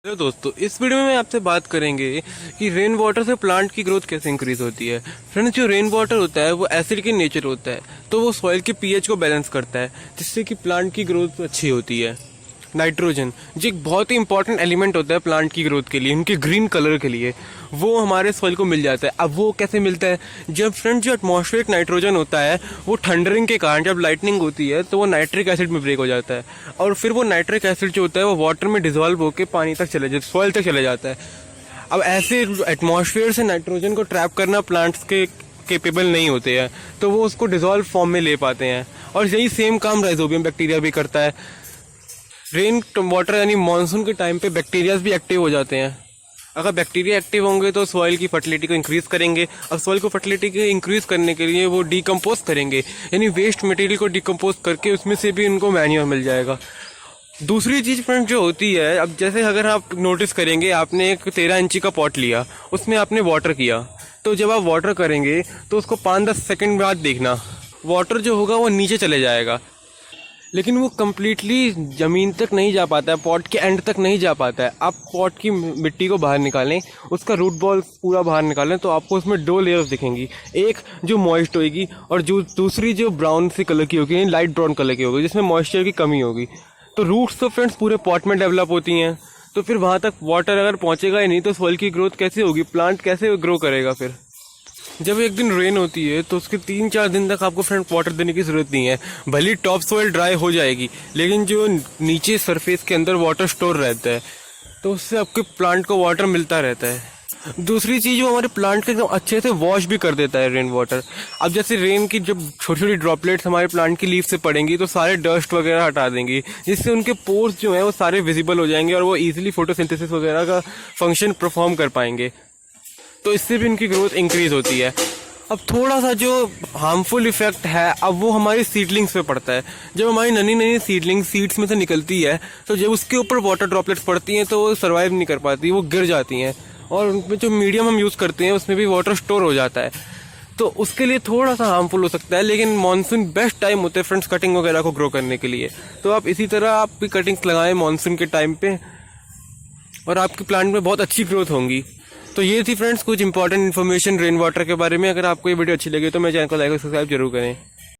Hello दोस्तों, इस video में मैं आपसे बात करेंगे कि रेन वाटर से प्लांट की ग्रोथ कैसे इंक्रीज होती है। फ्रेंड्स, जो रेन वाटर होता है वो एसिड के नेचर होता है, तो वो सॉइल के पीएच को बैलेंस करता है, जिससे कि प्लांट की ग्रोथ अच्छी होती है। नाइट्रोजन जो एक बहुत ही इंपॉर्टेंट एलिमेंट होता है प्लांट की ग्रोथ के लिए, उनके ग्रीन कलर के लिए, वो हमारे सॉइल को मिल जाता है। अब वो कैसे मिलता है? जब फ्रेंड जो एटमॉस्फेरिक नाइट्रोजन होता है वो थंडरिंग के कारण जब लाइटनिंग होती है तो वो नाइट्रिक एसिड में ब्रेक हो जाता है, और फिर वो नाइट्रिक एसिड जो होता है वो वाटर में डिजोल्व होकर पानी तक चले जाता है, सॉइल तक चले जाता है। अब ऐसे एटमॉस्फेयर से नाइट्रोजन को ट्रैप करना प्लांट्स के केपेबल नहीं होते हैं, तो वो उसको डिजोल्व फॉर्म में ले पाते हैं, और यही सेम काम राइजोबियम बैक्टीरिया भी करता है। रेन वाटर यानी मानसून के टाइम पे बैक्टीरियाज भी एक्टिव हो जाते हैं। अगर बैक्टीरिया एक्टिव होंगे तो सॉइल की फर्टिलिटी को इंक्रीज करेंगे, और सॉइल को फर्टिलिटी को इंक्रीज करने के लिए वो डिकम्पोज करेंगे, यानी वेस्ट मटेरियल को डिकम्पोज करके उसमें से भी उनको मैन्योर मिल जाएगा। दूसरी चीज़ फ्रेंड जो होती है, अब जैसे अगर आप नोटिस करेंगे, आपने एक 13 इंची का पॉट लिया, उसमें आपने वाटर किया, तो जब आप वाटर करेंगे तो उसको 5-10 सेकेंड बाद देखना, वाटर जो होगा वो नीचे चले जाएगा, लेकिन वो कम्प्लीटली ज़मीन तक नहीं जा पाता है, पॉट के एंड तक नहीं जा पाता है। आप पॉट की मिट्टी को बाहर निकालें, उसका रूट बॉल पूरा बाहर निकालें, तो आपको उसमें 2 लेयर्स दिखेंगी, एक जो मॉइस्ट होगी और जो दूसरी जो ब्राउन सी कलर की होगी, लाइट ब्राउन कलर की होगी, जिसमें मॉइस्चर की कमी होगी। तो रूट्स तो फ्रेंड्स पूरे पॉट में डेवलप होती हैं, तो फिर वहाँ तक वाटर अगर पहुँचेगा ही नहीं तो सॉइल की ग्रोथ कैसे होगी, प्लांट कैसे ग्रो करेगा। फिर जब एक दिन रेन होती है तो उसके 3-4 दिन तक आपको फ्रेंड वाटर देने की ज़रूरत नहीं है। भले टॉप सॉइल ड्राई हो जाएगी, लेकिन जो नीचे सरफेस के अंदर वाटर स्टोर रहता है, तो उससे आपके प्लांट को वाटर मिलता रहता है। दूसरी चीज़, वो हमारे प्लांट को एकदम अच्छे से वॉश भी कर देता है रेन वाटर। अब जैसे रेन की जब छोटी छोटी ड्रॉपलेट्स हमारे प्लांट की लीफ से पड़ेंगी तो सारे डस्ट वगैरह हटा देंगी, जिससे उनके पोर्स जो हैं वो सारे विजिबल हो जाएंगे और वो ईजिली फोटोसिंथेसिस वगैरह का फंक्शन परफॉर्म कर पाएंगे, तो इससे भी उनकी ग्रोथ इंक्रीज होती है। अब थोड़ा सा जो हार्मफुल इफेक्ट है, अब वो हमारी सीडलिंग्स पे पड़ता है। जब हमारी ननी ननी सीडलिंग सीड्स में से निकलती है, तो जब उसके ऊपर वाटर ड्रॉपलेट्स पड़ती हैं तो वो सर्वाइव नहीं कर पाती, वो गिर जाती हैं, और उनमें जो मीडियम हम यूज़ करते हैं उसमें भी वाटर स्टोर हो जाता है, तो उसके लिए थोड़ा सा हार्मफुल हो सकता है। लेकिन मानसून बेस्ट टाइम होते हैं फ्रेंड्स कटिंग वगैरह को ग्रो करने के लिए, तो आप इसी तरह आप भी कटिंग्स लगाएं मानसून के टाइम पे, और आपके प्लांट में बहुत अच्छी ग्रोथ होंगी। तो ये थी फ्रेंड्स कुछ इंपॉर्टेंट इन्फॉर्मेशन रेन वाटर के बारे में। अगर आपको ये वीडियो अच्छी लगी तो मेरे चैनल को लाइक और सब्सक्राइब जरूर करें।